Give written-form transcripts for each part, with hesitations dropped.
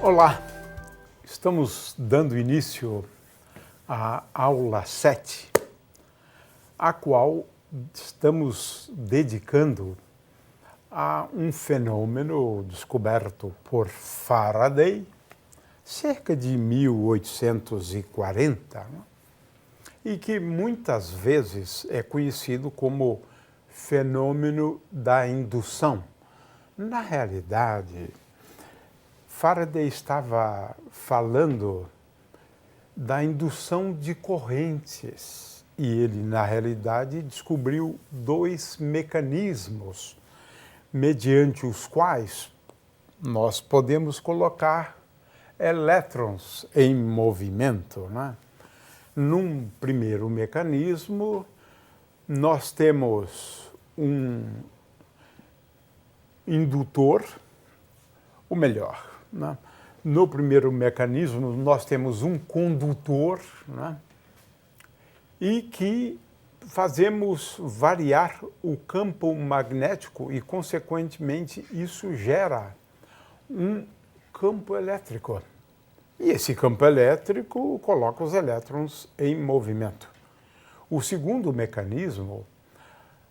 Olá, estamos dando início à aula 7, a qual estamos dedicando a um fenômeno descoberto por Faraday cerca de 1840, né? E que muitas vezes é conhecido como fenômeno da indução. Na realidade, Faraday estava falando da indução de correntes e ele, na realidade, descobriu dois mecanismos mediante os quais nós podemos colocar elétrons em movimento, né? Num primeiro mecanismo, nós temos um indutor, ou melhor, né? No primeiro mecanismo, nós temos um condutor, né? E que fazemos variar o campo magnético e, consequentemente, isso gera um campo elétrico. E esse campo elétrico coloca os elétrons em movimento. O segundo mecanismo,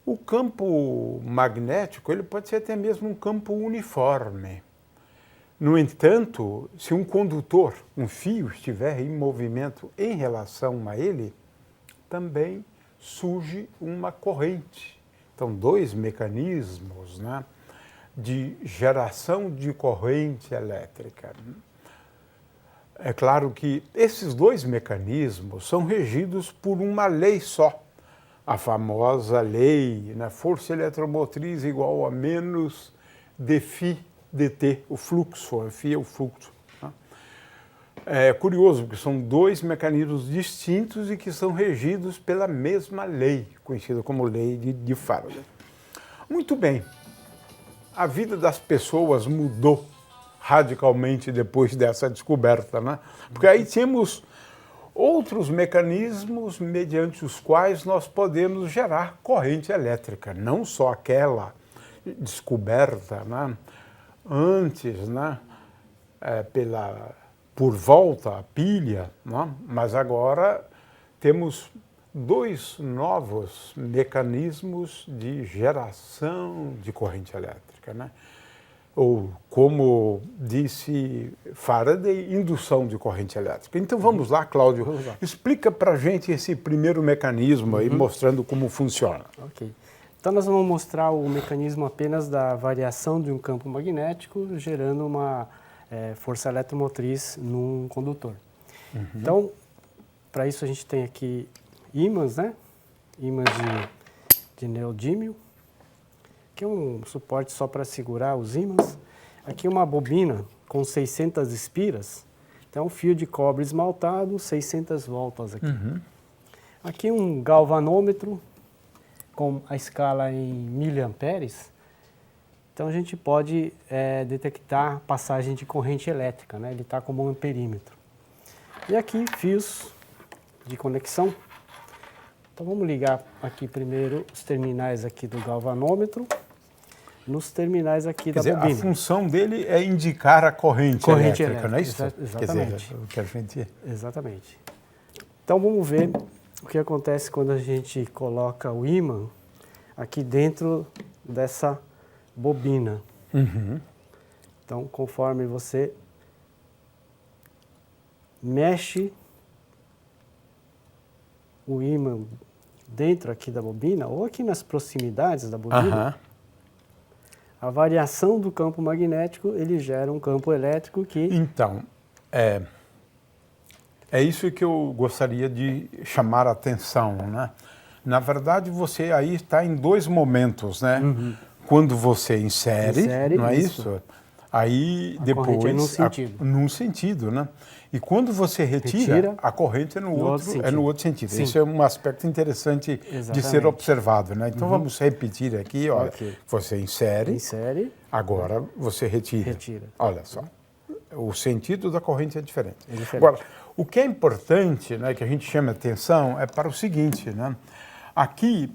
o campo magnético, ele pode ser até mesmo um campo uniforme. No entanto, se um condutor, um fio, estiver em movimento em relação a ele, também surge uma corrente. Então, dois mecanismos, né, de geração de corrente elétrica. É claro que esses dois mecanismos são regidos por uma lei só, a famosa lei, né, força eletromotriz igual a menos dφ dt, o fluxo, φ é o fluxo. Né? É curioso, porque são dois mecanismos distintos e que são regidos pela mesma lei, conhecida como lei de Faraday. Muito bem, a vida das pessoas mudou radicalmente depois dessa descoberta, né? Porque aí temos outros mecanismos mediante os quais nós podemos gerar corrente elétrica, não só aquela descoberta, né, antes, né, por volta à pilha, né, mas agora temos dois novos mecanismos de geração de corrente elétrica, né? Ou, como disse Faraday, indução de corrente elétrica. Então vamos lá, Cláudio, explica para a gente esse primeiro mecanismo aí, mostrando como funciona. Ok. Então nós vamos mostrar o mecanismo apenas da variação de um campo magnético gerando uma força eletromotriz num condutor. Então, para isso a gente tem aqui ímãs, né? Ímãs de neodímio, que é um suporte só para segurar os ímãs. Aqui uma bobina com 600 espiras, então um fio de cobre esmaltado, 600 voltas aqui. Aqui um galvanômetro com a escala em miliamperes, então a gente pode detectar passagem de corrente elétrica, né? Ele está como um amperímetro. E aqui fios de conexão. Então vamos ligar aqui primeiro os terminais aqui do galvanômetro, nos terminais aqui da bobina. A função dele é indicar a corrente elétrica, não é isso? Exatamente. Quer dizer, o que a gente... Exatamente. Então vamos ver o que acontece quando a gente coloca o ímã aqui dentro dessa bobina. Então, conforme você mexe o ímã dentro aqui da bobina, ou aqui nas proximidades da bobina, a variação do campo magnético, ele gera um campo elétrico que... Então, é isso que eu gostaria de chamar a atenção, né? Na verdade, você aí está em dois momentos, né? Quando você insere, não é isso? Aí a depois... corrente é num sentido. Num sentido, né? E quando você retira a corrente é no outro sentido. Sim. Isso é um aspecto interessante de ser observado, né? Então vamos repetir aqui, olha, você insere, agora você retira. Olha só, o sentido da corrente é diferente. Agora, o que é importante, né, que a gente chama atenção, é para o seguinte, né? Aqui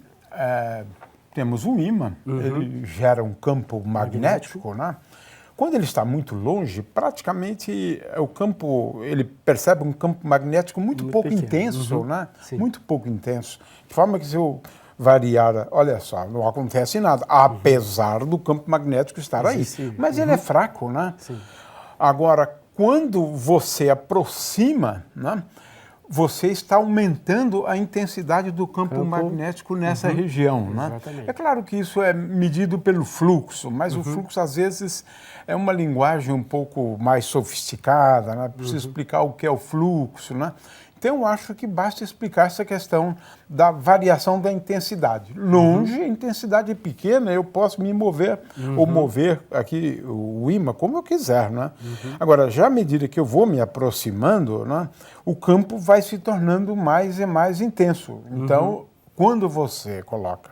temos um ímã, ele gera um campo magnético, né? Quando ele está muito longe, praticamente o campo, ele percebe um campo magnético muito pouco pequeno. intenso, né? Sim. Muito pouco intenso. De forma que se eu variar, olha só, não acontece nada, apesar do campo magnético estar Existe. aí. Mas ele é fraco, né? Sim. Agora, quando você aproxima, né, você está aumentando a intensidade do campo magnético nessa região. Né? Exatamente. É claro que isso é medido pelo fluxo, mas o fluxo, às vezes, é uma linguagem um pouco mais sofisticada, né? Precisa explicar o que é o fluxo. Né? Então, eu acho que basta explicar essa questão da variação da intensidade. Longe, a intensidade é pequena, eu posso me mover ou mover aqui o ímã como eu quiser. Né? Agora, já à medida que eu vou me aproximando, né, o campo vai se tornando mais e mais intenso. Então, quando você coloca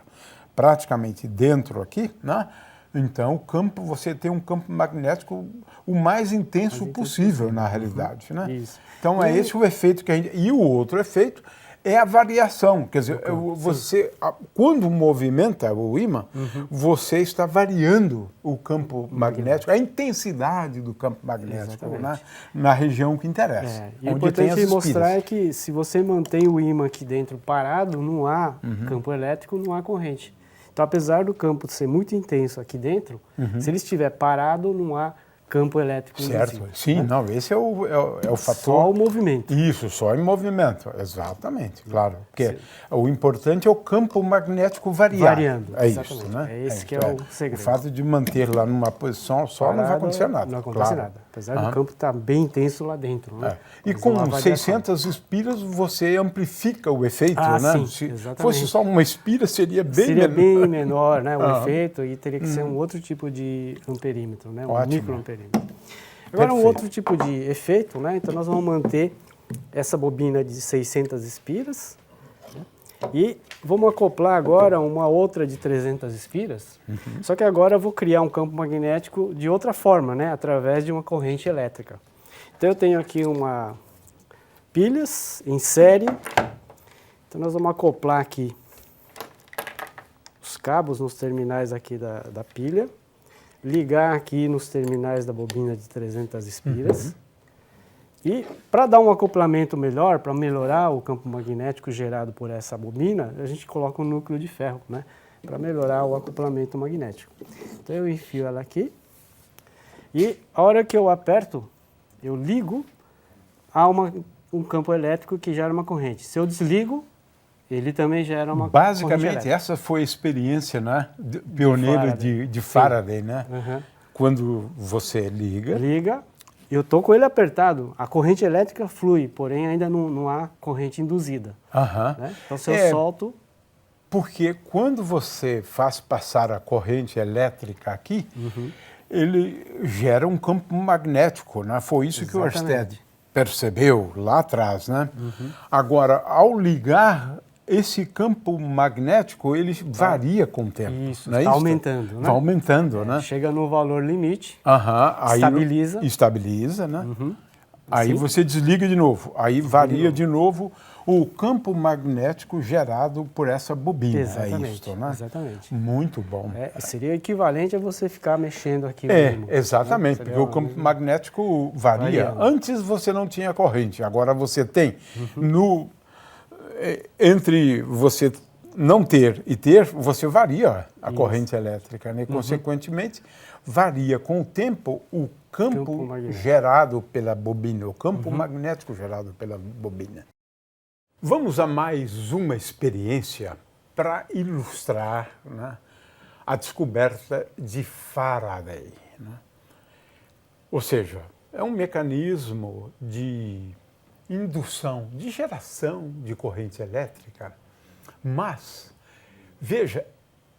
praticamente dentro aqui, né, então, o campo, você tem um campo magnético o mais intenso possível, na realidade. Né? Isso. Então, é esse o efeito que a gente... E o outro efeito é a variação. Quer dizer, você, quando movimenta o ímã, você está variando o campo magnético, a intensidade do campo magnético, né? Na região que interessa. E o importante mostrar é que se você mantém o ímã aqui dentro parado, não há campo elétrico, não há corrente. Então, apesar do campo ser muito intenso aqui dentro, se ele estiver parado, não há campo elétrico certo, induzido, sim, né? não, esse é o fator... Só o movimento. Isso, só em movimento, exatamente, claro. Porque o importante é o campo magnético Variando, é exatamente. Isso, né? É esse que é o segredo. O fato de manter lá numa posição só Parado, não vai acontecer nada. Não acontece nada, apesar do campo estar bem intenso lá dentro. Né? E com 600 espiras você amplifica o efeito, né? Sim, Se exatamente. fosse só uma espira, seria bem menor. Bem menor, né, o efeito, e teria que ser um outro tipo de amperímetro, né, um microamperímetro. Agora, um outro tipo de efeito, né, então nós vamos manter essa bobina de 600 espiras, né, e vamos acoplar agora uma outra de 300 espiras, só que agora eu vou criar um campo magnético de outra forma, né, através de uma corrente elétrica. Então eu tenho aqui uma pilhas em série, então nós vamos acoplar aqui os cabos nos terminais aqui da pilha, ligar aqui nos terminais da bobina de 300 espiras. E para dar um acoplamento melhor, para melhorar o campo magnético gerado por essa bobina, a gente coloca um núcleo de ferro, né, para melhorar o acoplamento magnético. Então eu enfio ela aqui e a hora que eu aperto, eu ligo a um campo elétrico que gera uma corrente. Se eu desligo, ele também gera uma Basicamente, essa foi a experiência, né, pioneira de Faraday, né? Quando você liga, eu estou com ele apertado, a corrente elétrica flui, porém ainda não há corrente induzida. Né? Então, se eu solto... Porque quando você faz passar a corrente elétrica aqui, ele gera um campo magnético, né? Foi isso que o Ørsted percebeu lá atrás, né? Agora, ao ligar, esse campo magnético, ele varia com o tempo. Isso, está aumentando, né? Vai aumentando, né? Chega no valor limite, aí estabiliza, né? Aí você desliga de novo, aí varia de novo o campo magnético gerado por essa bobina. Exatamente, isso, né? Exatamente. Muito bom. Seria equivalente a você ficar mexendo aqui. Exatamente, né? Porque o campo magnético varia. Antes você não tinha corrente, agora você tem. Entre você não ter e ter, você varia a corrente elétrica, né? Consequentemente, varia com o tempo o campo gerado pela bobina, o campo magnético gerado pela bobina. Vamos a mais uma experiência para ilustrar, né, a descoberta de Faraday. Né? Ou seja, é um mecanismo de indução, de geração de corrente elétrica, mas, veja,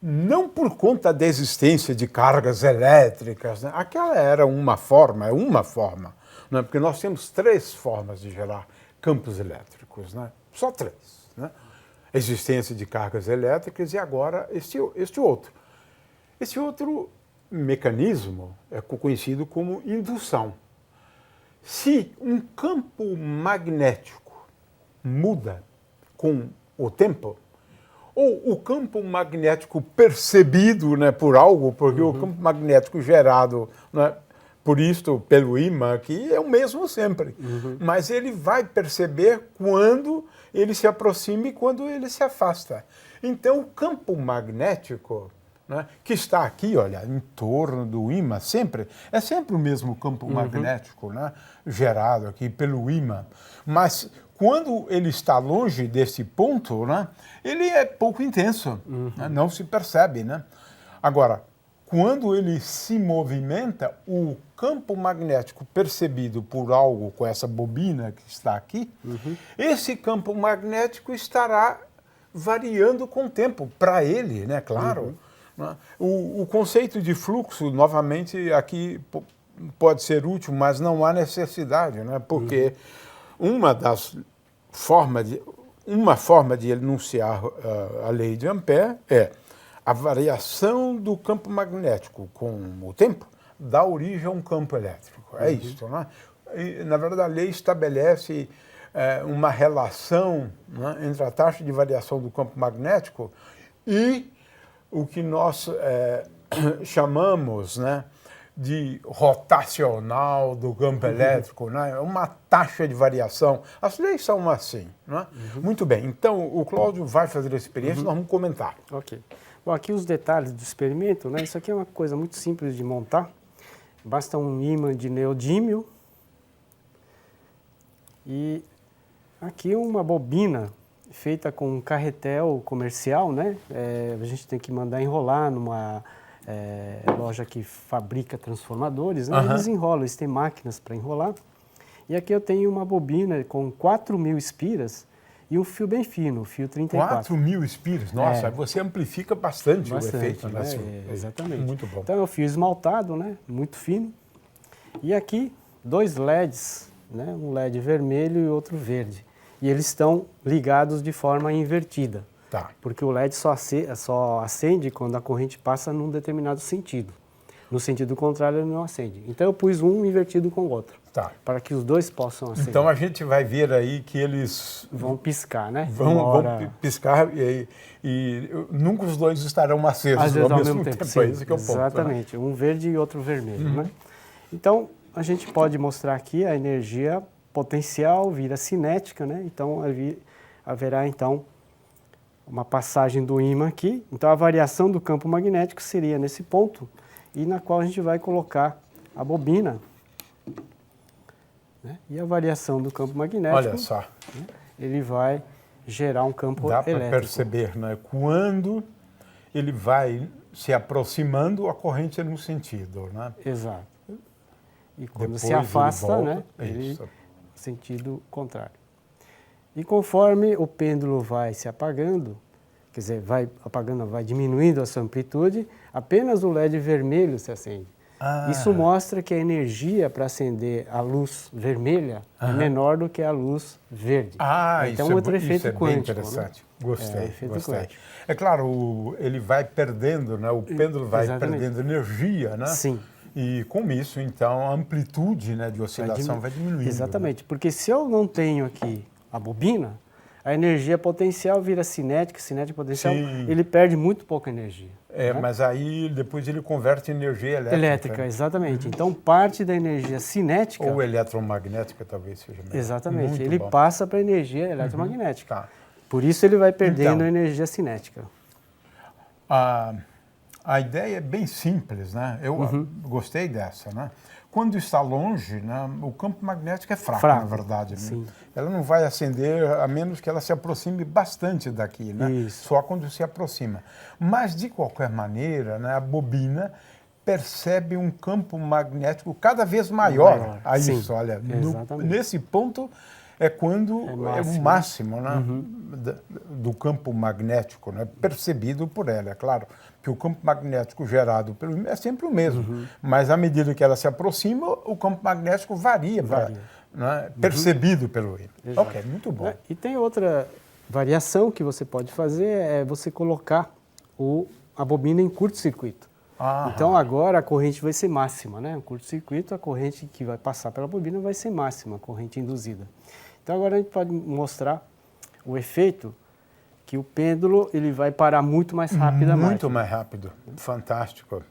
não por conta da existência de cargas elétricas, né? Aquela era uma forma, né? Porque nós temos 3 formas de gerar campos elétricos, né? Só 3, né? A existência de cargas elétricas e agora este outro. Esse outro mecanismo é conhecido como indução. Se um campo magnético muda com o tempo, ou o campo magnético percebido, né, por algo, porque o campo magnético gerado, né, por isso, pelo ímã, que é o mesmo sempre. Mas ele vai perceber quando ele se aproxima e quando ele se afasta. Então, o campo magnético, né, que está aqui, olha, em torno do ímã, é sempre o mesmo campo magnético, né, gerado aqui pelo ímã. Mas quando ele está longe desse ponto, né, ele é pouco intenso, né, não se percebe, né? Agora, quando ele se movimenta, o campo magnético percebido por algo com essa bobina que está aqui, esse campo magnético estará variando com o tempo, para ele, né, claro. Né? O conceito de fluxo, novamente, aqui pode ser útil, mas não há necessidade, né? Porque uma forma de enunciar a lei de Ampère é a variação do campo magnético com o tempo dá origem a um campo elétrico. É isso, né? E, na verdade, a lei estabelece uma relação, né, entre a taxa de variação do campo magnético e o que nós chamamos, né, de rotacional do campo elétrico, né? Uma taxa de variação. As leis são assim. Né? Muito bem, então o Cláudio vai fazer a experiência e nós vamos comentar. Ok. Bom, aqui os detalhes do experimento, né? Isso aqui é uma coisa muito simples de montar. Basta um ímã de neodímio e aqui uma bobina feita com um carretel comercial, né? A gente tem que mandar enrolar numa loja que fabrica transformadores, né? Eles enrolam, eles têm máquinas para enrolar. E aqui eu tenho uma bobina com 4.000 espiras e um fio bem fino, o fio 34. 4.000 espiras? Nossa, você amplifica bastante o efeito. Né? Exatamente. Muito bom. Então é o fio esmaltado, né? Muito fino. E aqui, 2 LEDs, né? Um LED vermelho e outro verde. E eles estão ligados de forma invertida. Tá. Porque o LED só acende quando a corrente passa num determinado sentido. No sentido contrário, ele não acende. Então eu pus um invertido com o outro. Tá. Para que os dois possam acender. Então a gente vai ver aí que eles vão piscar, né? Vão piscar e nunca os dois estarão acesos às vezes ao mesmo tempo. Sim, é isso que é o ponto. Exatamente. Né? Um verde e outro vermelho. Né? Então a gente pode mostrar aqui a energia potencial vira cinética, né? Então haverá então uma passagem do ímã aqui. Então a variação do campo magnético seria nesse ponto e na qual a gente vai colocar a bobina. Né? E a variação do campo magnético, olha só, né? Ele vai gerar um campo dá elétrico. Dá para perceber, né? Quando ele vai se aproximando, a corrente é num sentido, né? Exato. E quando depois se afasta, ele volta, né? Ele sentido contrário. E conforme o pêndulo vai se apagando, quer dizer, vai apagando, vai diminuindo a sua amplitude, apenas o LED vermelho se acende. Isso mostra que a energia para acender a luz vermelha é menor do que a luz verde. Então, isso outro efeito é quântico. Bem interessante. Né? Gostei. Quântico. É claro, ele vai perdendo, né? O pêndulo vai perdendo energia, né? Sim. E com isso, então, a amplitude, né, de oscilação vai diminuindo. Exatamente, né? Porque se eu não tenho aqui a bobina, a energia potencial vira cinética potencial, ele perde muito pouca energia. Né? Mas aí depois ele converte em energia elétrica. Elétrica, exatamente. Então parte da energia cinética... Ou eletromagnética talvez seja melhor. Exatamente, muito ele bom. passa para a energia eletromagnética. Tá. Por isso ele vai perdendo energia cinética. A ideia é bem simples, né? Eu gostei dessa, né? Quando está longe, né, o campo magnético é fraco, na verdade. Né? Ela não vai acender a menos que ela se aproxime bastante daqui, né? Isso. Só quando se aproxima. Mas, de qualquer maneira, né, a bobina percebe um campo magnético cada vez maior. Isso, olha, nesse ponto é quando é o máximo, né, do campo magnético, né, percebido por ela, é claro. Que o campo magnético gerado pelo ímã é sempre o mesmo, mas à medida que ela se aproxima, o campo magnético varia. Né, percebido pelo ímã. Ok, muito bom. E tem outra variação que você pode fazer, é você colocar a bobina em curto-circuito. Então agora a corrente vai ser máxima, né? O curto-circuito, a corrente que vai passar pela bobina vai ser máxima, a corrente induzida. Então agora a gente pode mostrar o efeito que o pêndulo ele vai parar muito mais rapidamente. Muito mais rápido. Fantástico.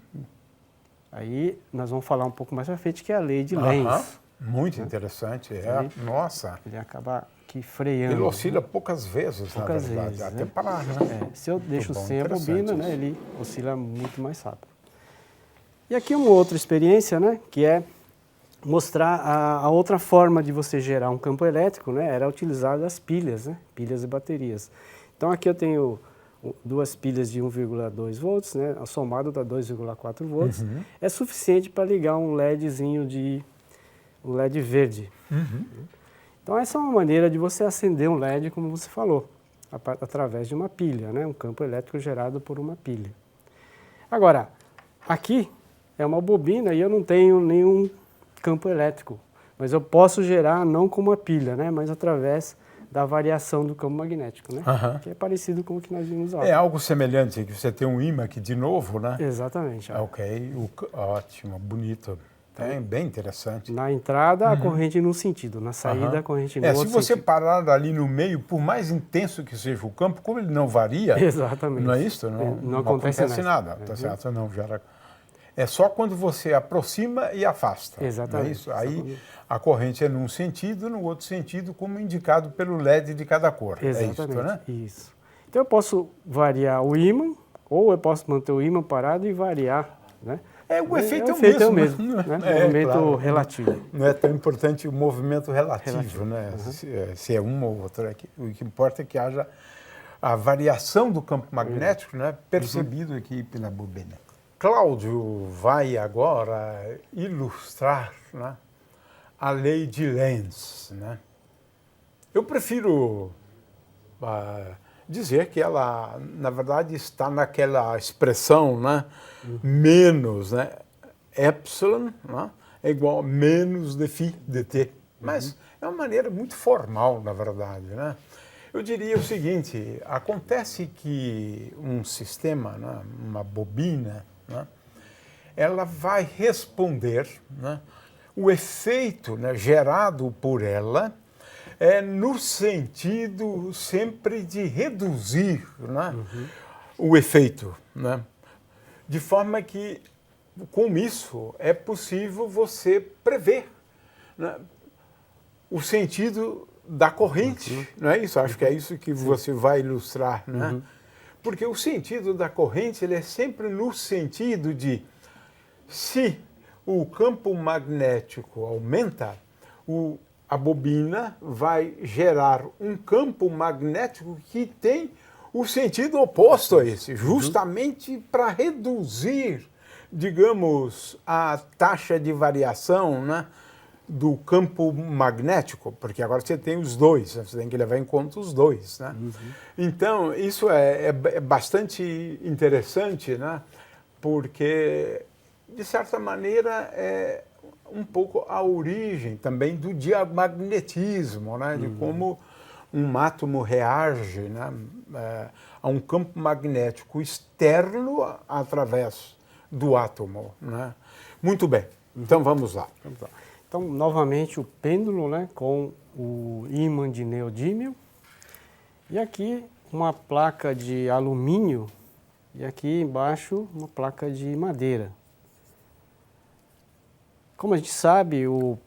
Aí nós vamos falar um pouco mais para frente que é a lei de Lenz. Muito interessante, nossa. Ele acaba aqui freando. Ele oscila poucas vezes, poucas na verdade, vezes, até né? parar, né? Se eu deixo bom, sem a bobina, né, isso. ele oscila muito mais rápido. E aqui uma outra experiência, né, que é mostrar a outra forma de você gerar um campo elétrico, né, era utilizar as pilhas, né, pilhas e baterias. Então aqui eu tenho duas pilhas de 1,2 volts, né, somado dá 2,4 volts, é suficiente para ligar um LEDzinho um LED verde. Então essa é uma maneira de você acender um LED, como você falou, através de uma pilha, né, um campo elétrico gerado por uma pilha. Agora, aqui é uma bobina e eu não tenho nenhum campo elétrico, mas eu posso gerar não com uma pilha, né, mas através da variação do campo magnético, né? Que é parecido com o que nós vimos lá. É algo semelhante, que você tem um ímã aqui de novo, né? Exatamente. Ok, ótimo, bonito. É bem interessante. Na entrada, a corrente num sentido, na saída, a corrente no outro Se você sentido. parar ali no meio, por mais intenso que seja o campo, como ele não varia, Exatamente. não é isso? Não acontece nada. Tá certo? Não, já é só quando você aproxima e afasta. Exatamente. Não é isso? Aí a corrente é num sentido, no outro sentido, como indicado pelo LED de cada cor. Exatamente. É isso, né? Isso. Então eu posso variar o ímã, ou eu posso manter o ímã parado e variar, né? O efeito é o mesmo, né? Movimento claro. relativo. Não é tão importante o movimento relativo. Né? Se é uma ou outra. O que importa é que haja a variação do campo magnético, né? Percebido aqui pela bobina. Cláudio vai agora ilustrar, né, a lei de Lenz. Né? Eu prefiro dizer que ela, na verdade, está naquela expressão, né, menos, né, epsilon, né, é igual a menos de φ dt. Mas é uma maneira muito formal, na verdade. Né? Eu diria o seguinte, acontece que um sistema, né, uma bobina, né, ela vai responder, né, o efeito, né, gerado por ela no sentido sempre de reduzir, né, o efeito. Né, de forma que, com isso, é possível você prever, né, o sentido da corrente. Não é isso? Acho que é isso que você vai ilustrar. Né? Porque o sentido da corrente ele é sempre no sentido de, se o campo magnético aumenta, a bobina vai gerar um campo magnético que tem o sentido oposto a esse, justamente para reduzir, digamos, a taxa de variação, né, do campo magnético, porque agora você tem os dois, você tem que levar em conta os dois. Né? Então, isso é bastante interessante, né? Porque, de certa maneira, é um pouco a origem também do diamagnetismo, né? De como um átomo reage, né, a um campo magnético externo através do átomo. Né? Muito bem, então vamos lá. Então, novamente, o pêndulo, né, com o ímã de neodímio. E aqui uma placa de alumínio e aqui embaixo uma placa de madeira. Como a gente sabe, o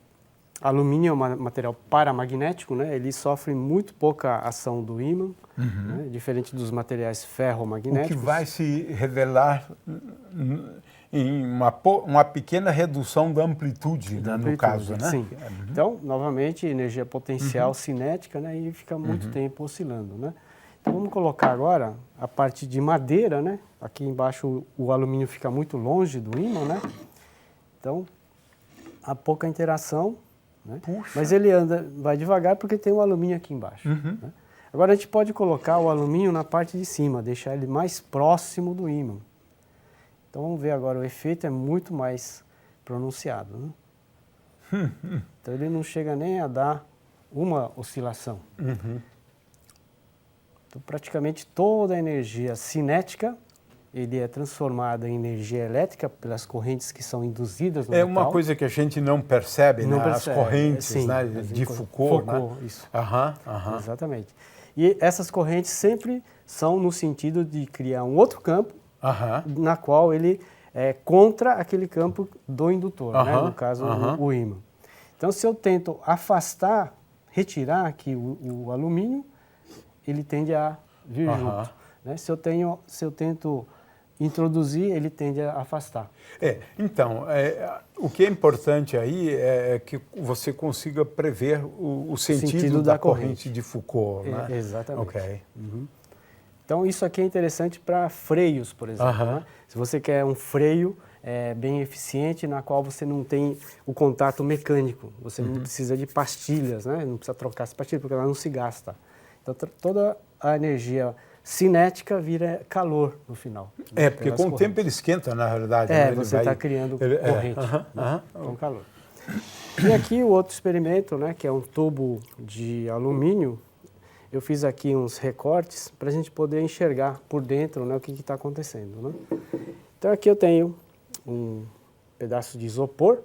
alumínio é um material paramagnético, né, ele sofre muito pouca ação do ímã, né, diferente dos materiais ferromagnéticos. O que vai se revelar em uma pequena redução da amplitude, né, no caso, né? Sim. Então, novamente, energia potencial cinética, né, e fica muito tempo oscilando, né? Então, vamos colocar agora a parte de madeira, né? Aqui embaixo o alumínio fica muito longe do ímã, né? Então, há pouca interação, né? Mas ele vai devagar porque tem o alumínio aqui embaixo. Né? Agora, a gente pode colocar o alumínio na parte de cima, deixar ele mais próximo do ímã. Então, vamos ver agora, o efeito é muito mais pronunciado. Né? Então, ele não chega nem a dar uma oscilação. Então, praticamente toda a energia cinética, ele é transformada em energia elétrica pelas correntes que são induzidas no metal. É uma coisa que a gente não percebe, não né? percebe. As correntes, Sim, né? De Foucault, né? Isso. Exatamente. E essas correntes sempre são no sentido de criar um outro campo, na qual ele contra aquele campo do indutor, né? No caso, o ímã. Então, se eu tento afastar, retirar aqui o alumínio, ele tende a vir junto. Né? Se eu tento introduzir, ele tende a afastar. Então, o que é importante aí é que você consiga prever o sentido da corrente de Foucault. Né? Exatamente. Okay. Então, isso aqui é interessante para freios, por exemplo. Né? Se você quer um freio bem eficiente, na qual você não tem o contato mecânico, você não precisa de pastilhas, né? Não precisa trocar as pastilhas, porque ela não se gasta. Então, toda a energia cinética vira calor no final. Porque com o tempo ele esquenta, na realidade. Você está criando corrente com calor. E aqui o outro experimento, né, que é um tubo de alumínio. Eu fiz aqui uns recortes para a gente poder enxergar por dentro, né, o que está acontecendo. Né? Então aqui eu tenho um pedaço de isopor,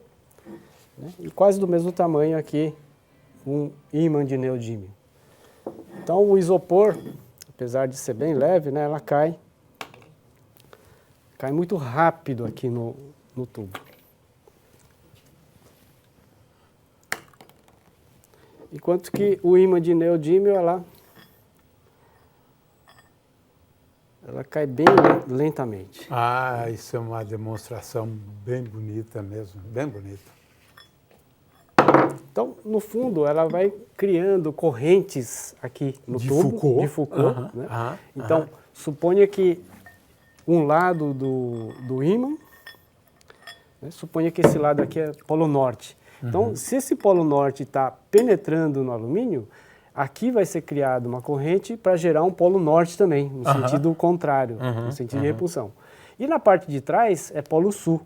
né, e quase do mesmo tamanho aqui um ímã de neodímio. Então o isopor, apesar de ser bem leve, né, ela cai muito rápido aqui no tubo. Enquanto que o ímã de neodímio, ela cai bem lentamente. Isso é uma demonstração bem bonita mesmo, bem bonita. Então, no fundo, ela vai criando correntes aqui no tubo de Foucault. Né? Então, suponha que um lado do ímã, né, suponha que esse lado aqui é polo norte. Então, se esse polo norte está penetrando no alumínio, aqui vai ser criada uma corrente para gerar um polo norte também, no sentido contrário, no sentido de repulsão. E na parte de trás é polo sul.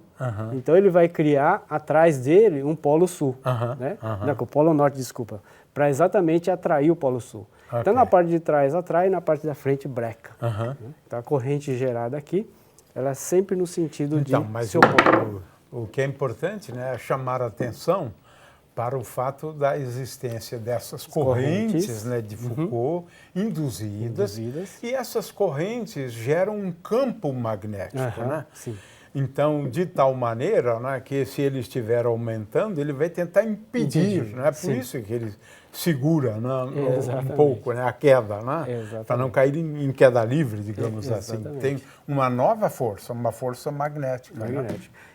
Então ele vai criar atrás dele um polo sul, né? Não, o polo norte, desculpa, para exatamente atrair o polo sul. Então na parte de trás atrai, na parte da frente breca. Né? Então a corrente gerada aqui, ela é sempre no sentido de se opor. O que é importante, né, é chamar a atenção para o fato da existência dessas correntes, né, de Foucault induzidas, e essas correntes geram um campo magnético, né? Sim. Então, de tal maneira, né, que se ele estiver aumentando, ele vai tentar impedir, né? Por isso que ele segura, né, um pouco, né, a queda, né? Para não cair em queda livre, digamos assim. Tem uma nova força, uma força magnética. Né?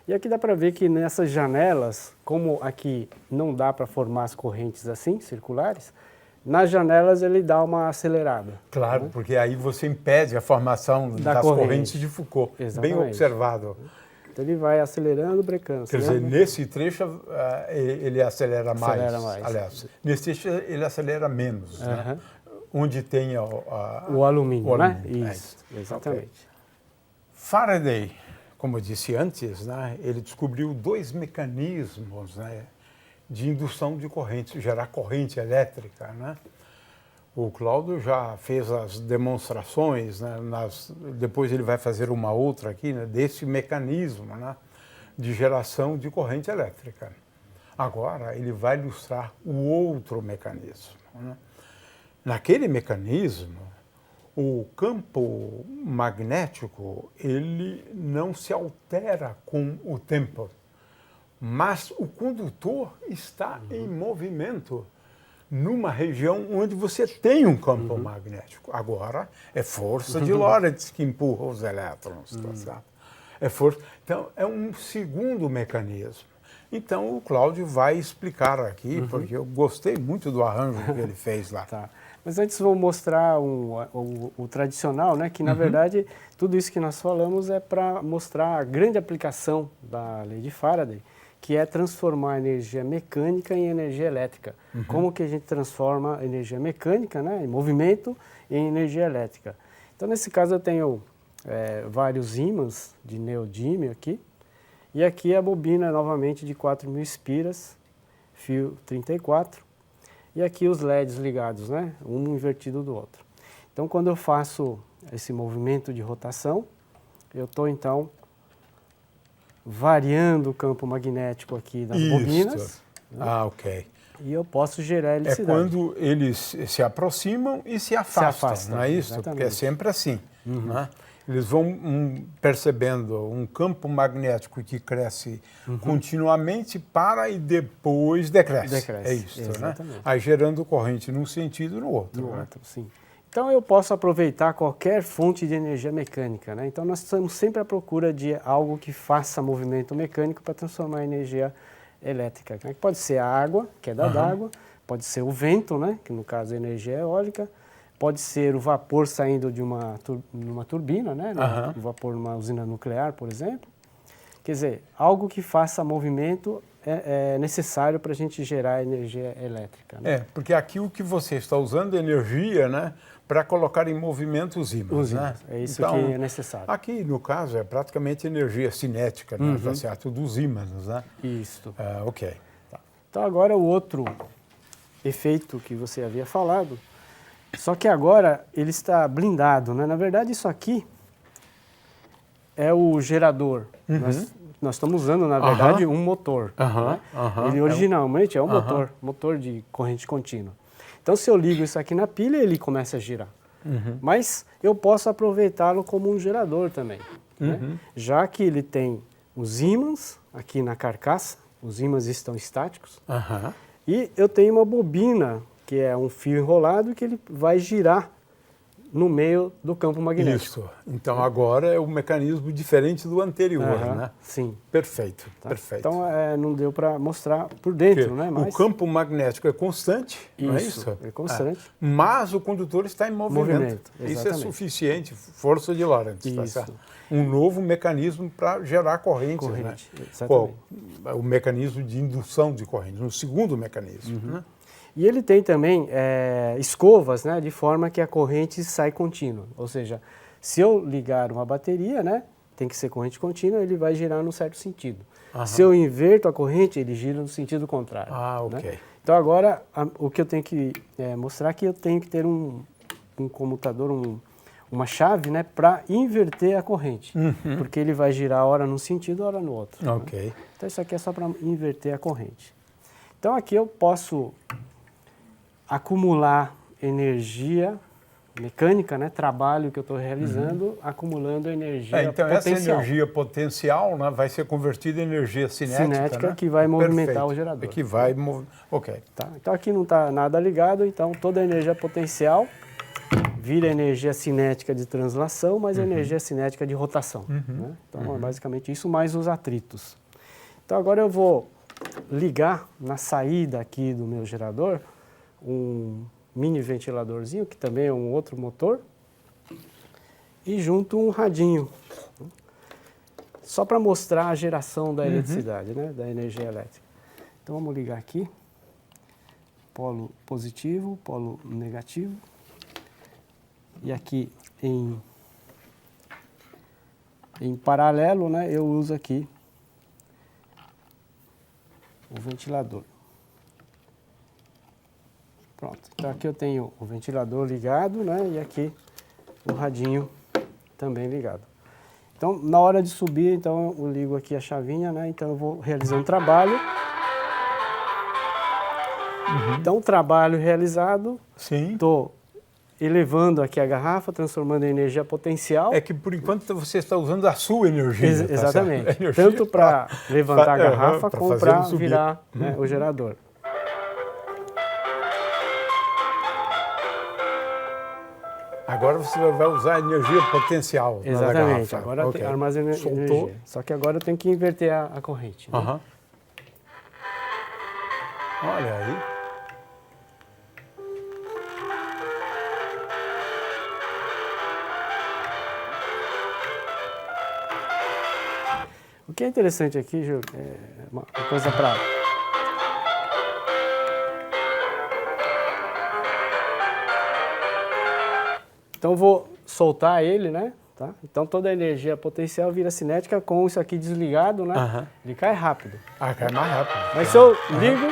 E aqui dá para ver que nessas janelas, como aqui não dá para formar as correntes assim, circulares, nas janelas ele dá uma acelerada. Claro, né? Porque aí você impede a formação das correntes de Foucault. Bem observado. Então ele vai acelerando, brecando. Quer dizer, nesse trecho ele acelera mais. Aliás, nesse trecho ele acelera menos. Né? Onde tem o alumínio, né? Isso, exatamente. Faraday, como eu disse antes, né, ele descobriu dois mecanismos, né, de indução de corrente, gerar corrente elétrica. Né? O Cláudio já fez as demonstrações, né, depois ele vai fazer uma outra aqui, né, desse mecanismo, né, de geração de corrente elétrica. Agora ele vai ilustrar o outro mecanismo. Né? Naquele mecanismo, o campo magnético ele não se altera com o tempo, mas o condutor está em movimento numa região onde você tem um campo magnético. Agora é força de Lorentz que empurra os elétrons, tá certo? É força. Então é um segundo mecanismo. Então o Cláudio vai explicar aqui, porque eu gostei muito do arranjo que ele fez lá. Tá. Mas antes vou mostrar o tradicional, né? Que na verdade tudo isso que nós falamos é para mostrar a grande aplicação da lei de Faraday, que é transformar a energia mecânica em energia elétrica. Como que a gente transforma a energia mecânica, né, em movimento, em energia elétrica? Então nesse caso eu tenho vários ímãs de neodímio aqui, e aqui a bobina novamente de 4.000 espiras, fio 34, e aqui os LEDs ligados, né? Um invertido do outro. Então, quando eu faço esse movimento de rotação, eu estou, então, variando o campo magnético aqui das bobinas. Né? Ok. E eu posso gerar eletricidade. É quando eles se aproximam e se afastam, não é isso? Exatamente. Porque é sempre assim. Né? Eles vão percebendo um campo magnético que cresce continuamente e depois decresce. É isso, exatamente. Né? Aí gerando corrente num sentido e no outro. No outro, sim. Então eu posso aproveitar qualquer fonte de energia mecânica, né? Então nós estamos sempre à procura de algo que faça movimento mecânico para transformar em energia elétrica. Né? Pode ser a água, queda d'água, pode ser o vento, né? Que no caso é energia eólica, pode ser o vapor saindo de uma turbina, né? O vapor numa usina nuclear, por exemplo. Quer dizer, algo que faça movimento é necessário para a gente gerar energia elétrica. Né? Porque aqui o que você está usando é energia, né, para colocar em movimento os ímãs. Né? É isso então, que é necessário. Aqui, no caso, é praticamente energia cinética, né, tá certo? Dos ímãs. Né? Isso. Ok. Tá. Então agora o outro efeito que você havia falado, só que agora ele está blindado. Né? Na verdade, isso aqui é o gerador. Nós estamos usando, na verdade, um motor. Né? Ele originalmente é um motor de corrente contínua. Então, se eu ligo isso aqui na pilha, ele começa a girar. Mas eu posso aproveitá-lo como um gerador também. Né? Já que ele tem os ímãs aqui na carcaça, os ímãs estão estáticos, e eu tenho uma bobina, que é um fio enrolado, que ele vai girar no meio do campo magnético. Isso. Então agora é um mecanismo diferente do anterior, né? Sim. Perfeito, Tá? perfeito. Então não deu para mostrar por dentro, né? Mas o campo magnético é constante, não é isso? É constante. Mas o condutor está em movimento. Isso é suficiente, força de Lorentz, tá certo? Um novo mecanismo para gerar corrente. Né? Exatamente. O mecanismo de indução de corrente, um segundo mecanismo, né? E ele tem também escovas, né, de forma que a corrente sai contínua. Ou seja, se eu ligar uma bateria, né, tem que ser corrente contínua, ele vai girar num certo sentido. Se eu inverto a corrente, ele gira no sentido contrário. Ok. Né? Então agora, o que eu tenho que mostrar é que eu tenho que ter um comutador, uma chave, né, para inverter a corrente. Porque ele vai girar ora num sentido, ora no outro. Ok. Né? Então isso aqui é só para inverter a corrente. Então aqui eu posso acumular energia mecânica, né, trabalho que eu estou realizando, acumulando energia então potencial. essa energia potencial, né, vai ser convertida em energia cinética, né? Que vai movimentar o gerador. Que vai ok. Tá? Então aqui não está nada ligado, então toda a energia potencial vira energia cinética de translação, mais energia cinética de rotação. Né? Então é basicamente isso, mais os atritos. Então agora eu vou ligar na saída aqui do meu gerador um mini ventiladorzinho, que também é um outro motor, e junto um radinho, só para mostrar a geração da eletricidade, né, da energia elétrica. Então vamos ligar aqui, polo positivo, polo negativo, e aqui em paralelo, né, eu uso aqui o ventilador. Pronto, então aqui eu tenho o ventilador ligado, né, e aqui o radinho também ligado. Então, na hora de subir, então eu ligo aqui a chavinha, né, então eu vou realizar um trabalho. Então, o trabalho realizado, estou elevando aqui a garrafa, transformando em energia potencial. É que, por enquanto, você está usando a sua energia. Exatamente. Tá, tanto para levantar a garrafa, como para virar, né, o gerador. Agora você vai usar a energia potencial. Exatamente, agora armazena energia. Só que agora eu tenho que inverter a corrente. Né? Olha aí. O que é interessante aqui, Gil, é uma coisa para... Então eu vou soltar ele, né? Tá? Então toda a energia potencial vira cinética com isso aqui desligado, né? Ele cai rápido. Cai mais rápido. Mas se eu ligo,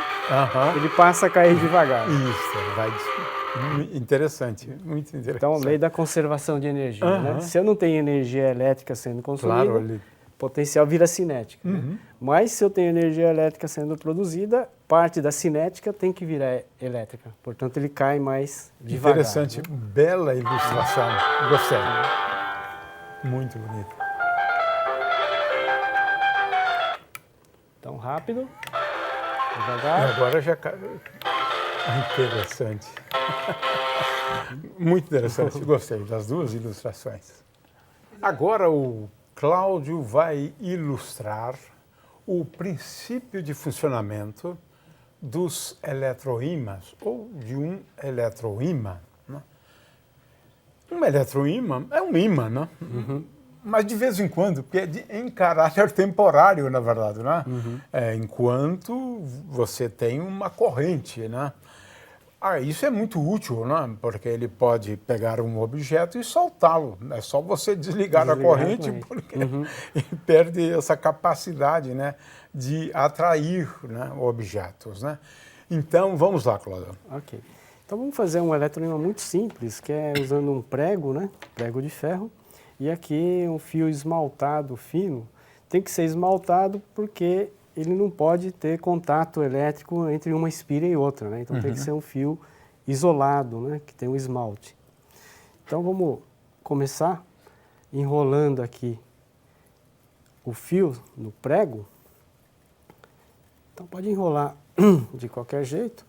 ele passa a cair devagar. Isso, vai... Interessante, muito interessante. Então, lei da conservação de energia, né? Se eu não tenho energia elétrica sendo consumida, potencial vira cinética. Né? Mas se eu tenho energia elétrica sendo produzida, parte da cinética tem que virar elétrica. Portanto, ele cai mais devagar. Interessante, né? Bela ilustração. Gostei. Muito bonito. Então, rápido, E devagar. agora já... Interessante. Muito interessante. Gostei das duas ilustrações. Agora o Cláudio vai ilustrar o princípio de funcionamento dos eletroímãs, ou de um eletroímã. Né? Um eletroímã é um ímã, né? Mas de vez em quando, porque é em caráter temporário, na verdade, né? Enquanto você tem uma corrente, né? Isso é muito útil, né? Porque ele pode pegar um objeto e soltá-lo. É só você desligar a corrente, porque ele perde essa capacidade, né, de atrair, né, objetos. Né? Então, vamos lá, Cláudio. Ok. Então vamos fazer um eletroímã muito simples, que é usando um prego, né? Prego de ferro. E aqui um fio esmaltado fino. Tem que ser esmaltado porque ele não pode ter contato elétrico entre uma espira e outra, né? Então tem que ser um fio isolado, né? Que tem um esmalte. Então vamos começar enrolando aqui o fio no prego. Então pode enrolar de qualquer jeito.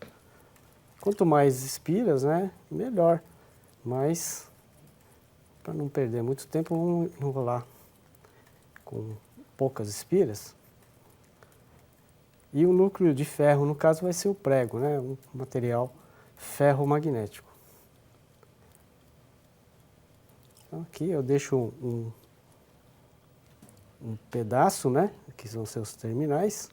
Quanto mais espiras, né? Melhor. Mas para não perder muito tempo, vamos enrolar com poucas espiras. E o núcleo de ferro, no caso, vai ser o prego, né? Um material ferromagnético. Então, aqui eu deixo um pedaço, né? Que são seus terminais.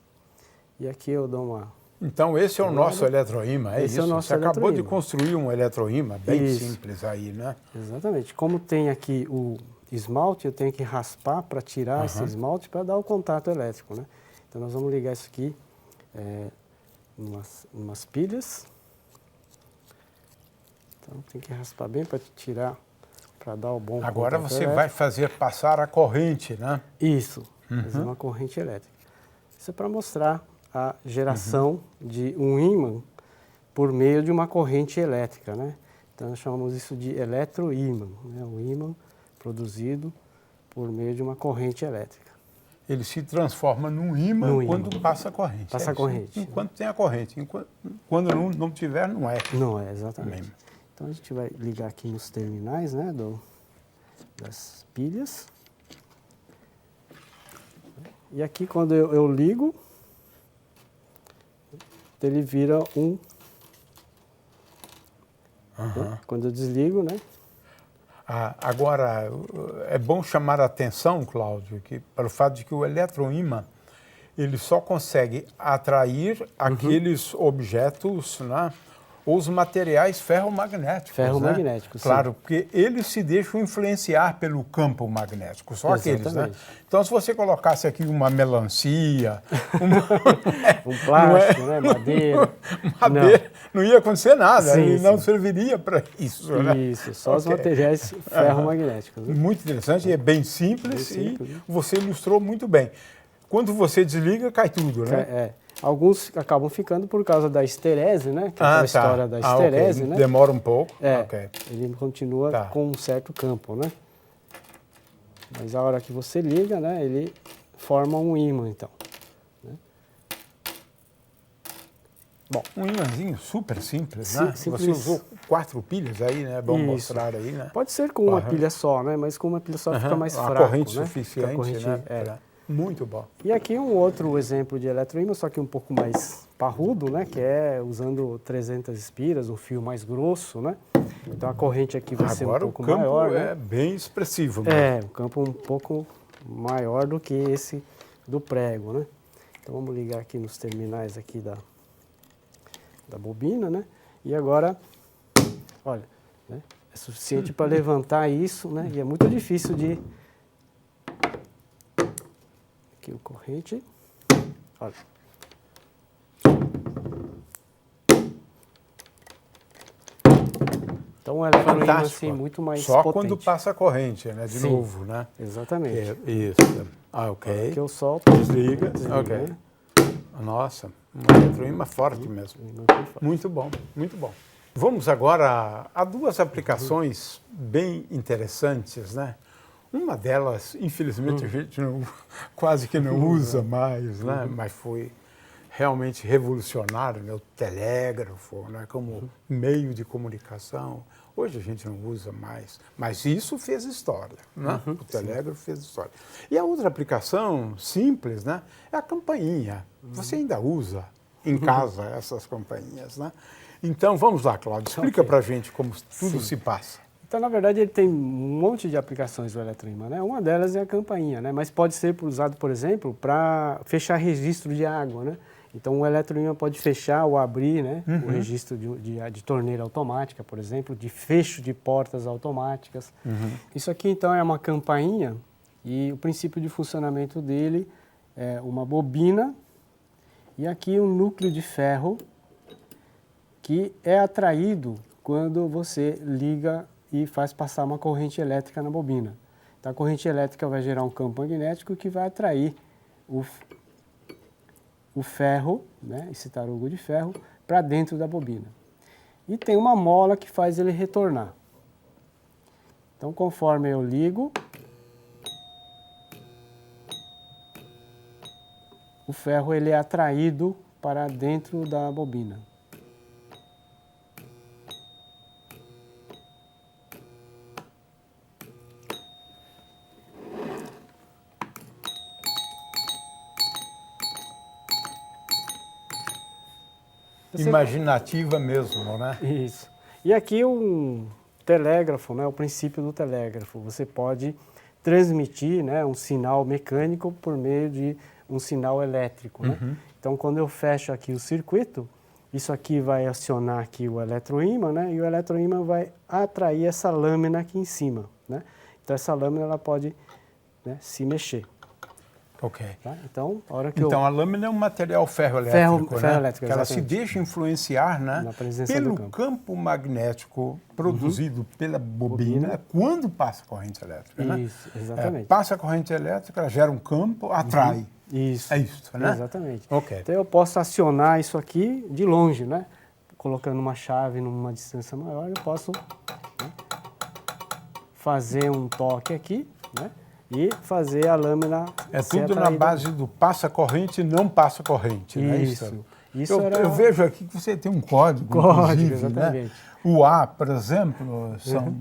E aqui eu dou uma... Então, esse é o nosso eletroímã, é isso? Esse é o nosso Você acabou de eletroímã. construir um eletroímã bem Isso. simples aí, né? Exatamente. Como tem aqui o esmalte, eu tenho que raspar para tirar esse esmalte para dar o contato elétrico, né? Então, nós vamos ligar isso aqui umas pilhas. Então tem que raspar bem para tirar, para dar o bom contato. Agora você elétrico. vai fazer passar a corrente, né? Isso, fazer uma corrente elétrica. Isso é para mostrar a geração de um ímã por meio de uma corrente elétrica, né? Então nós chamamos isso de eletroímã, né? Um ímã produzido por meio de uma corrente elétrica. Ele se transforma num ímã quando passa a corrente. Passa a corrente. Enquanto tem a corrente. Quando não tiver, não é. Não é, exatamente. Então a gente vai ligar aqui nos terminais, né, das pilhas. E aqui quando eu ligo, ele vira um... né? Quando eu desligo, né? Agora, é bom chamar a atenção, Cláudio, para o fato de que o eletroímã ele só consegue atrair aqueles objetos, né, ou os materiais ferromagnéticos. Ferromagnéticos, né? Claro, porque eles se deixam influenciar pelo campo magnético, só aqueles. Né? Então, se você colocasse aqui uma melancia, um plástico, né, madeira, não ia acontecer nada, sim, ele não serviria para isso. Isso, só os materiais ferromagnéticos. Né? Muito interessante, é bem simples e você ilustrou muito bem. Quando você desliga, cai tudo, né? Alguns acabam ficando por causa da esterese, né? Que é a história da esterese, okay. né? Demora um pouco. Ele continua com um certo campo, né? Mas a hora que você liga, né? Ele forma um ímã, então. Né? Bom, um ímãzinho super simples, né? Simples. Você usou 4 pilhas aí, né? Vamos mostrar aí, né? Pode ser com uma pilha só, né? Mas com uma pilha só fica mais fraco, corrente né? suficiente, corrente, né? Muito bom. E aqui um outro exemplo de eletroímã, só que um pouco mais parrudo, né? Que é usando 300 espiras, um fio mais grosso, né? Então a corrente aqui vai ser um pouco maior, né? Agora o campo é bem expressivo. Mesmo. Um campo um pouco maior do que esse do prego, né? Então vamos ligar aqui nos terminais aqui da bobina, né? E agora, olha, né? É suficiente para levantar isso, né? E é muito difícil de... Aqui o corrente, olha. Então o eletroímã assim muito mais só potente. Quando passa a corrente, né? De novo, né? Exatamente. Isso. Ok. Aqui eu solto. Desliga. Ok. Né? Nossa, um eletroímã forte mesmo. Muito bom, muito bom. Vamos agora a duas aplicações bem interessantes, né? Uma delas, infelizmente, a gente quase que não usa mais, né? Mas foi realmente revolucionário, né? O telégrafo, né? Como meio de comunicação. Hoje a gente não usa mais, mas isso fez história, né? O telégrafo fez história. E a outra aplicação simples, né? É a campainha. Você ainda usa em casa essas campainhas, né? Então, vamos lá, Cláudio, explica para a gente como tudo se passa. Então, na verdade, ele tem um monte de aplicações do eletroímã, né? Uma delas é a campainha, né? Mas pode ser usado, por exemplo, para fechar registro de água, né? Então, o eletroímã pode fechar ou abrir, né? O registro de torneira automática, por exemplo, de fecho de portas automáticas. Isso aqui, então, é uma campainha e o princípio de funcionamento dele é uma bobina e aqui um núcleo de ferro que é atraído quando você liga e faz passar uma corrente elétrica na bobina. Então, a corrente elétrica vai gerar um campo magnético que vai atrair o ferro, né, esse tarugo de ferro, para dentro da bobina. E tem uma mola que faz ele retornar. Então, conforme eu ligo, o ferro ele é atraído para dentro da bobina. Imaginativa mesmo, né? Isso. E aqui um telégrafo, né, o princípio do telégrafo. Você pode transmitir, né, um sinal mecânico por meio de um sinal elétrico, né? Então, quando eu fecho aqui o circuito, isso aqui vai acionar aqui o eletroímã, né? E o eletroímã vai atrair essa lâmina aqui em cima, né? Então, essa lâmina ela pode, né, se mexer. Ok. Tá? Então, a hora que a lâmina é um material ferroelétrico, né? ferroelétrico, que ela se exatamente. deixa influenciar, né? Na presença pelo do campo magnético produzido pela bobina quando passa a corrente elétrica, né? Isso, exatamente. Passa a corrente elétrica, ela gera um campo, atrai. Isso. É isso, né? Exatamente. Ok. Então, eu posso acionar isso aqui de longe, né? Colocando uma chave numa distância maior, eu posso, né, fazer um toque aqui, né? E fazer a lâmina É ser tudo na atraída. base do passa-corrente e não passa-corrente, não é isso? Isso Eu vejo aqui que você tem um código, inclusive, exatamente. né? O A, por exemplo, são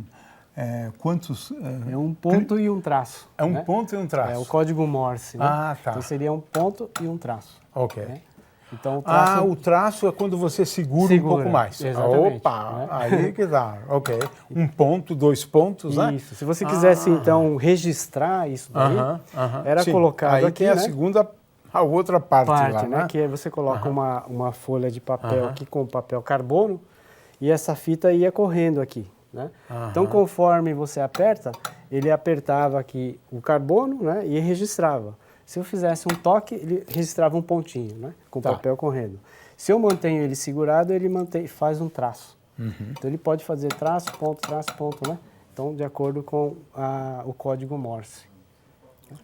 quantos... É um ponto e um traço. É um né? ponto e um traço. É o código Morse, né? Ah, tá. Então seria um ponto e um traço. Ok. Né? Então, o traço... o traço é quando você segura um pouco mais. Exatamente. Opa, né? aí que dá. Ok. Um ponto, 2 pontos, né? Isso. Se você quisesse, então, registrar isso daí, era Sim. colocado aí aqui, tem né? a outra parte lá, né? né? Que aí você coloca uma folha de papel aqui com papel carbono e essa fita ia correndo aqui, né? Então, conforme você aperta, ele apertava aqui o carbono, né? E registrava. Se eu fizesse um toque, ele registrava um pontinho, né? Com o papel correndo. Se eu mantenho ele segurado, ele faz um traço. Então, ele pode fazer traço, ponto, né? Então, de acordo com o código Morse.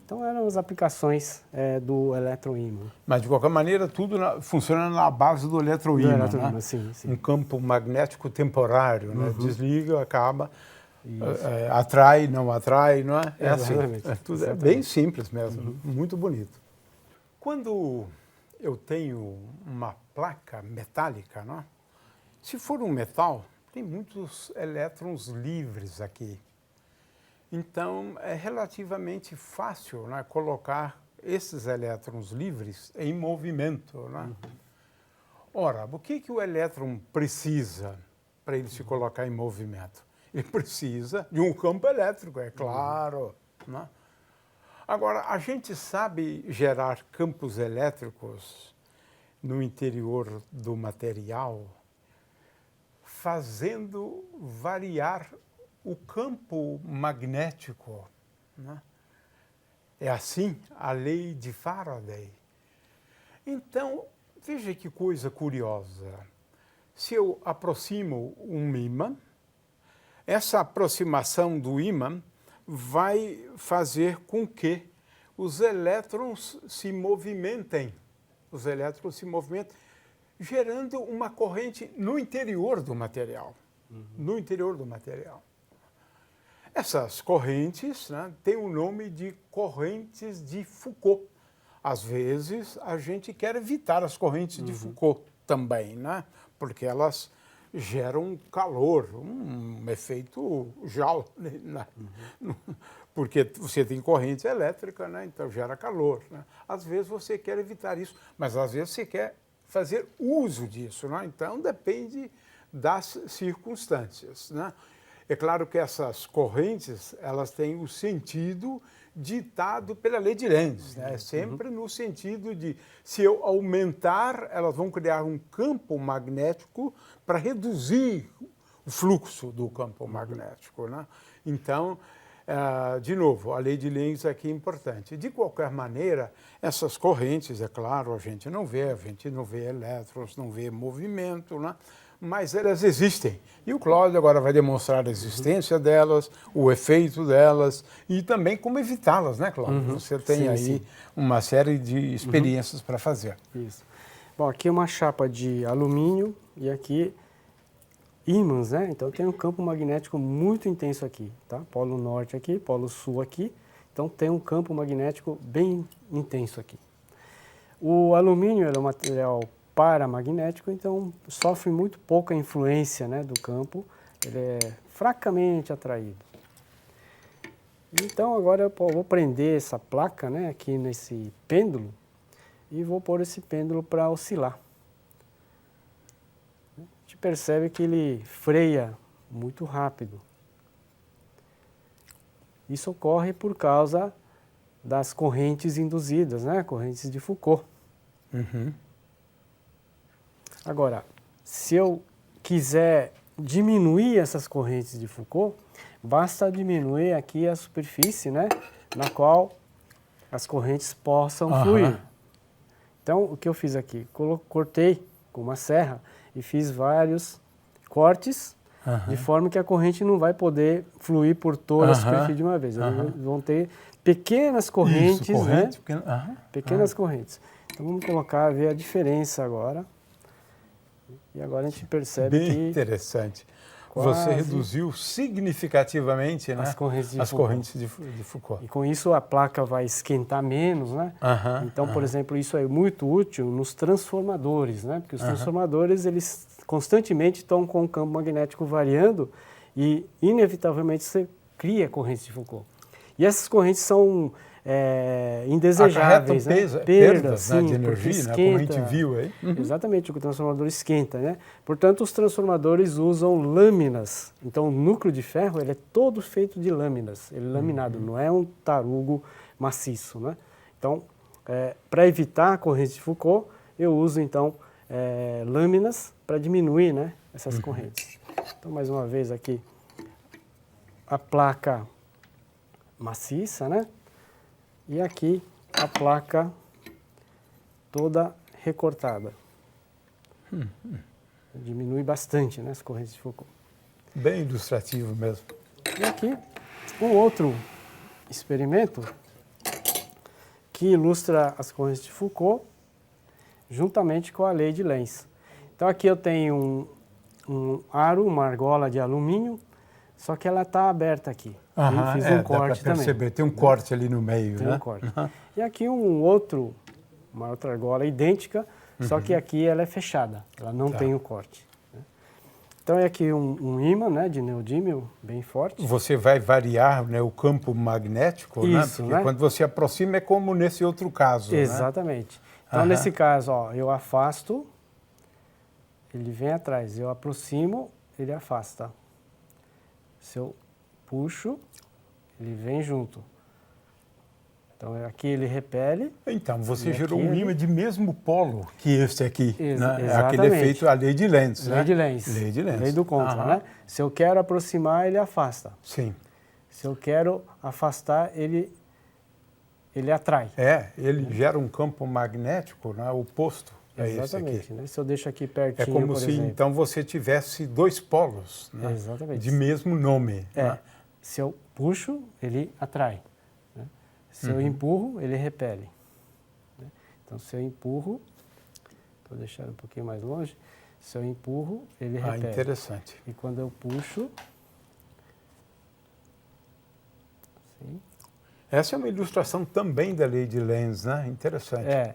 Então, eram as aplicações do eletroímã. Mas, de qualquer maneira, tudo funciona na base do eletroímã, né? Sim. Um campo magnético temporário, né? Desliga, acaba, atrai, não é? É assim. Tudo é bem simples mesmo, muito bonito. Quando eu tenho uma placa metálica, não é? Se for um metal, tem muitos elétrons livres aqui. Então, é relativamente fácil, né, colocar esses elétrons livres em movimento. Né? Ora, o que o elétron precisa para ele se colocar em movimento? Ele precisa de um campo elétrico, é claro. Né? Agora, a gente sabe gerar campos elétricos no interior do material fazendo variar o campo magnético. Né? É assim a lei de Faraday. Então, veja que coisa curiosa. Se eu aproximo um ímã, essa aproximação do ímã vai fazer com que os elétrons se movimentem. Os elétrons se movimentam, gerando uma corrente no interior do material. No interior do material. Essas correntes, né, têm o nome de correntes de Foucault. Às vezes, a gente quer evitar as correntes de Foucault também, né, porque elas geram calor, um efeito Joule, né? Porque você tem corrente elétrica, né? Então gera calor, né? Às vezes você quer evitar isso, mas às vezes você quer fazer uso disso, né? Então depende das circunstâncias, né? É claro que essas correntes, elas têm o sentido ditado pela lei de Lenz, né? Sempre no sentido de, se eu aumentar, elas vão criar um campo magnético para reduzir o fluxo do campo magnético, né? Então, de novo, a lei de Lenz aqui é importante. De qualquer maneira, essas correntes, é claro, a gente não vê elétrons, não vê movimento, né? Mas elas existem. E o Cláudio agora vai demonstrar a existência delas, o efeito delas e também como evitá-las, né, Cláudio? Você tem aí uma série de experiências para fazer. Isso. Bom, aqui é uma chapa de alumínio e aqui ímãs, né? Então tem um campo magnético muito intenso aqui, tá? Polo norte aqui, polo sul aqui. Então tem um campo magnético bem intenso aqui. O alumínio é um material paramagnético, então sofre muito pouca influência, né, do campo, ele é fracamente atraído. Então agora eu vou prender essa placa, né, aqui nesse pêndulo e vou pôr esse pêndulo para oscilar. A gente percebe que ele freia muito rápido. Isso ocorre por causa das correntes induzidas, né, correntes de Foucault. Agora, se eu quiser diminuir essas correntes de Foucault, basta diminuir aqui a superfície, né, na qual as correntes possam fluir. Então, o que eu fiz aqui? Cortei com uma serra e fiz vários cortes, de forma que a corrente não vai poder fluir por toda a superfície de uma vez. Eles vão ter pequenas correntes, isso, corrente, né? Pequenas correntes. Então, vamos colocar, ver a diferença agora. E agora a gente percebe que... Bem interessante. Você reduziu significativamente, né, as correntes de Foucault. E com isso a placa vai esquentar menos, né? Então, por exemplo, isso é muito útil nos transformadores, né? Porque os transformadores, eles constantemente estão com o campo magnético variando e, inevitavelmente, você cria correntes de Foucault. E essas correntes são indesejáveis, né? Perdas, né, de energia, esquenta, né, como a gente viu aí. Exatamente, o transformador esquenta, né? Portanto, os transformadores usam lâminas. Então, o núcleo de ferro, ele é todo feito de lâminas, ele é laminado, não é um tarugo maciço, né? Então, para evitar a corrente de Foucault, eu uso, então, lâminas para diminuir, né, essas correntes. Então, mais uma vez aqui, a placa maciça, né? E aqui a placa toda recortada. Diminui bastante, né, as correntes de Foucault. Bem ilustrativo mesmo. E aqui um outro experimento que ilustra as correntes de Foucault juntamente com a lei de Lenz. Então aqui eu tenho um aro, uma argola de alumínio, só que ela está aberta aqui. E fiz um corte dá para perceber. também. Tem um corte ali no meio, Tem né? um corte. E aqui uma outra argola idêntica, só que aqui ela é fechada, ela não tem o corte. Né? Então é aqui um ímã, né, de neodímio bem forte. Você vai variar, né, o campo magnético, Isso, né? Porque né? quando você aproxima é como nesse outro caso, Exatamente. Né? Então nesse caso, ó, eu afasto, ele vem atrás, eu aproximo, ele afasta. Se eu puxo, ele vem junto. Então aqui ele repele. Então você gerou um ímã de mesmo polo que este aqui. Né? É aquele Exatamente. efeito, a lei de Lenz. Lei de Lenz. Lei de Lenz. Lei do contra, né? Se eu quero aproximar, ele afasta. Sim. Se eu quero afastar, ele atrai. Ele gera um campo magnético, né, oposto a esse Exatamente. aqui. Né? Se eu deixo aqui pertinho, É como por se exemplo, então você tivesse dois polos, né, exatamente, de mesmo nome. Né? Se eu puxo, ele atrai. Né? Se eu empurro, ele repele. Né? Então, se eu empurro, vou deixar um pouquinho mais longe, se eu empurro, ele repele. Interessante. E quando eu puxo, Essa é uma ilustração também da lei de Lenz, né? Interessante.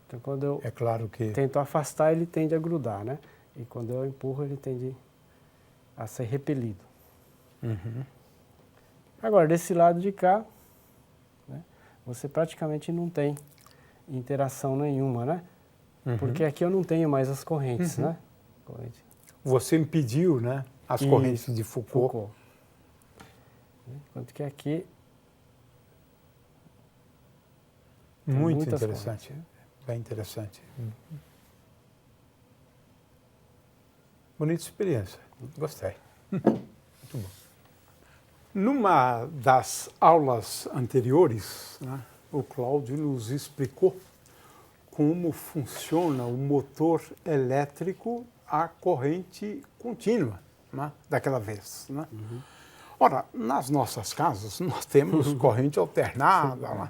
Então, quando eu É claro que... tento afastar, ele tende a grudar, né? E quando eu empurro, ele tende a ser repelido. Agora, desse lado de cá, né, você praticamente não tem interação nenhuma, né? Porque aqui eu não tenho mais as correntes, né? Você impediu, né, as correntes de Foucault. Enquanto que aqui... Muito interessante. Bem interessante. Bonita experiência. Gostei. Muito bom. Numa das aulas anteriores, né, o Cláudio nos explicou como funciona o motor elétrico a corrente contínua, né, daquela vez. Né? Ora, nas nossas casas nós temos corrente alternada. Né?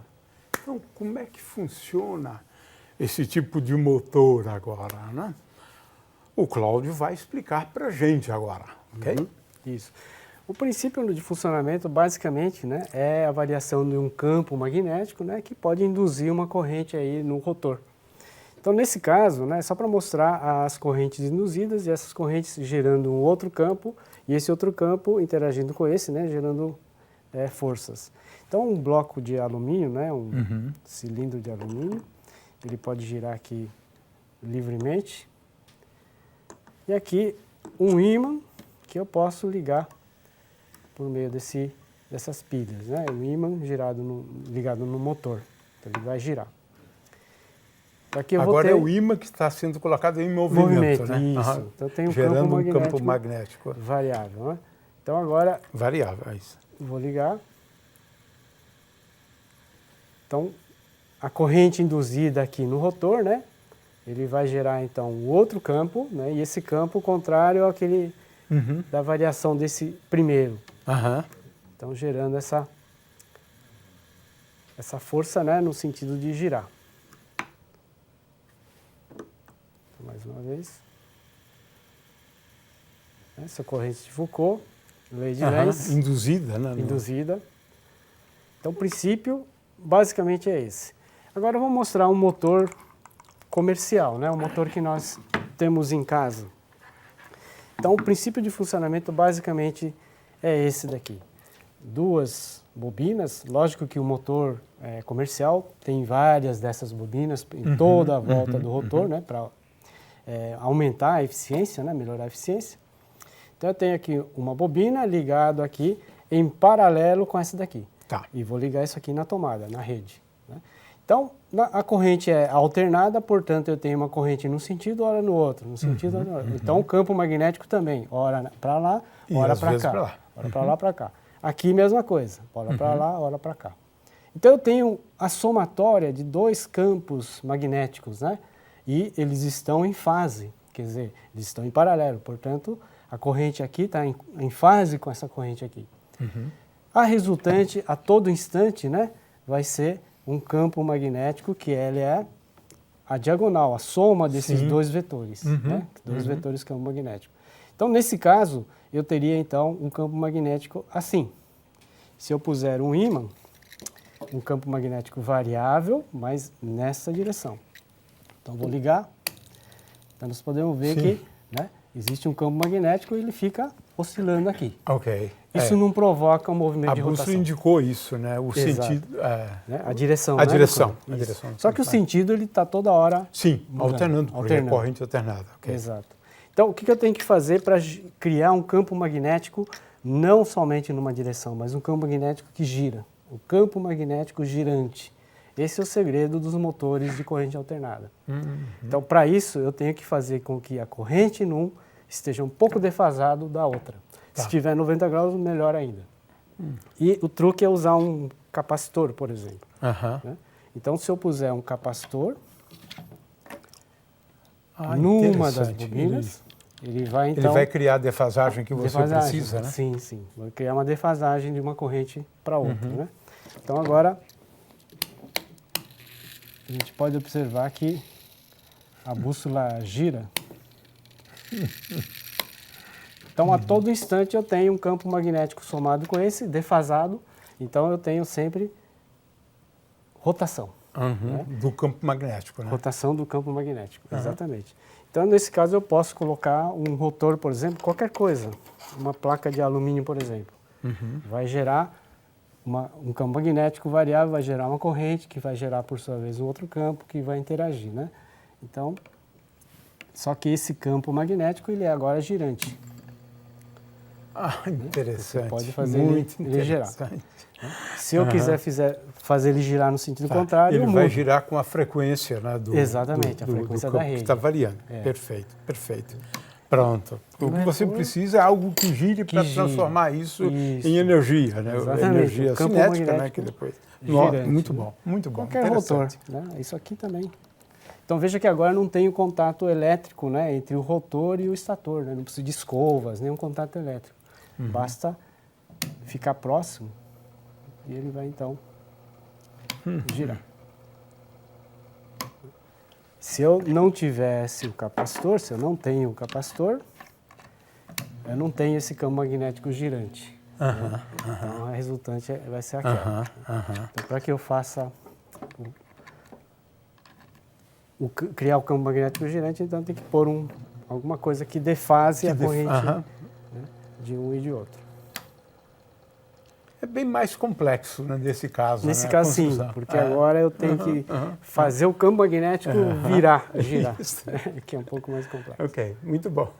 Então, como é que funciona esse tipo de motor agora? Né? O Cláudio vai explicar para a gente agora, ok? Isso. O princípio de funcionamento, basicamente, né, é a variação de um campo magnético, né, que pode induzir uma corrente aí no rotor. Então, nesse caso, né, só para mostrar as correntes induzidas e essas correntes gerando um outro campo e esse outro campo interagindo com esse, né, gerando forças. Então, um bloco de alumínio, né, um cilindro de alumínio, ele pode girar aqui livremente. E aqui um ímã que eu posso ligar por meio dessas pilhas, né? O ímã ligado no motor, então ele vai girar. Aqui eu Agora é o ímã que está sendo colocado em movimento, né? Isso. Então tem gerando um campo magnético variável, né? Então agora... Variável, é isso. Vou ligar. Então, a corrente induzida aqui no rotor, né? Ele vai gerar, então, o outro campo, né? E esse campo contrário àquele da variação desse primeiro. Então, gerando essa força, né? No sentido de girar. Então, mais uma vez. Essa corrente de Foucault, lei de Lenz. Induzida, né? Induzida. Então, o princípio, basicamente, é esse. Agora, eu vou mostrar um motor comercial, né? Um motor que nós temos em casa. Então, o princípio de funcionamento, basicamente, é esse daqui. Duas bobinas, lógico que o motor comercial tem várias dessas bobinas em toda a volta do rotor, né? Para aumentar a eficiência, né? Melhorar a eficiência. Então, eu tenho aqui uma bobina ligada aqui em paralelo com essa daqui. Tá. E vou ligar isso aqui na tomada, na rede. Né? Então, a corrente é alternada, portanto, eu tenho uma corrente num sentido, ora no outro, no sentido, ora no outro. Então, o campo magnético também, ora para lá, ora para cá. Ora para lá, para cá. Aqui, mesma coisa, ora para lá, ora para cá. Então, eu tenho a somatória de dois campos magnéticos, né? E eles estão em fase, quer dizer, eles estão em paralelo, portanto, a corrente aqui está em fase com essa corrente aqui. A resultante, a todo instante, né, vai ser um campo magnético que ele é a diagonal, a soma desses dois vetores, né, dois vetores campo magnético. Então, nesse caso, eu teria, então, um campo magnético assim. Se eu puser um ímã, um campo magnético variável, mas nessa direção. Então, vou ligar. Então, nós podemos ver que, né, existe um campo magnético e ele fica oscilando aqui. Ok. Isso não provoca um movimento de rotação. A bússola indicou isso, né? O sentido... Né? A direção. A direção. A direção. Só que o sentido ele está toda hora... Sim, alternando. Corrente alternada. Okay. Exato. Então, o que eu tenho que fazer para criar um campo magnético não somente numa direção, mas um campo magnético que gira? O campo magnético girante. Esse é o segredo dos motores de corrente alternada. Então, para isso, eu tenho que fazer com que a corrente num esteja um pouco defasado da outra. Se estiver 90 graus, melhor ainda. E o truque é usar um capacitor, por exemplo. Né? Então, se eu puser um capacitor numa das bobinas, ele vai, então... Ele vai criar a defasagem que você precisa, né? Sim, sim. Vai criar uma defasagem de uma corrente para outra, né? Então, agora, a gente pode observar que a bússola gira. Então, a todo instante eu tenho um campo magnético somado com esse, defasado, Então eu tenho sempre rotação. Né? Do campo magnético, né? Rotação do campo magnético, exatamente. Então, nesse caso, eu posso colocar um rotor, por exemplo, qualquer coisa. Uma placa de alumínio, por exemplo. Vai gerar um campo magnético variável, vai gerar uma corrente, que vai gerar, por sua vez, um outro campo que vai interagir, né? Então, só que esse campo magnético, ele é agora girante. Ah, interessante. Você pode fazer muito ele girar. interessante. Se eu quiser fazer ele girar no sentido contrário, ele eu vai mudo. girar com a frequência, né, Exatamente, a frequência da campo rede. que está variando. É. Perfeito, perfeito. Pronto. O que você retorno- precisa é algo que gire para gire. transformar isso Isso. em energia, né? Exatamente. Energia O campo cinética, né? magnético Que depois. girante, Muito né? bom, muito bom. Qualquer rotor, Interessante. né? Isso aqui também. Então veja que agora não tem o contato elétrico, né, entre o rotor e o estator, né? Não precisa de escovas, nenhum contato elétrico. Basta ficar próximo e ele vai então girar. Se eu não tivesse o capacitor, se eu não tenho o capacitor, eu não tenho esse campo magnético girante. Né? Então a resultante vai ser aquela. Então, para que eu faça criar o campo magnético girante, então tem que pôr alguma coisa que defase a corrente né, de um e de outro. É bem mais complexo, né, nesse caso. Nesse né, a caso, sim, construção. porque agora eu tenho que fazer o campo magnético girar, Isso. que é um pouco mais complexo. Ok, muito bom.